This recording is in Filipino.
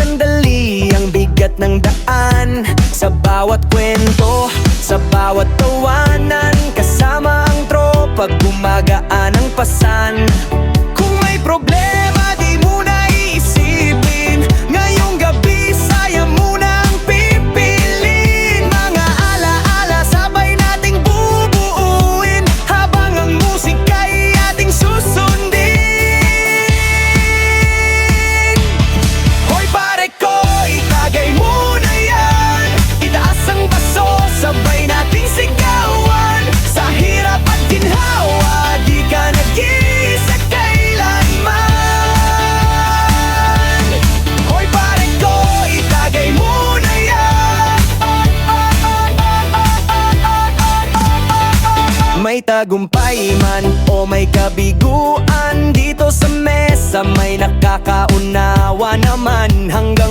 sandali ang bigat ng daan. Sa bawat kwento, sa bawat tawanan, kasama ang tropa, gumagaan ang pasan. Kung may problema, di mo na iisipin, ngayong gabi saya mo na ang pipilin. Mga alaala sabay nating bubuuin, habang ang musika'y ating susundin. Hoy pare ko, itagay mo na yan, itaas ang baso, sabay nating sigawan. Sa hirap at ginhawa, di ka nag-iisa kailanman. Hoy pare ko, itagay mo na yan. May tagumpay man o may kabiguan, dito sa mesa may nakakaunawa naman. Hanggang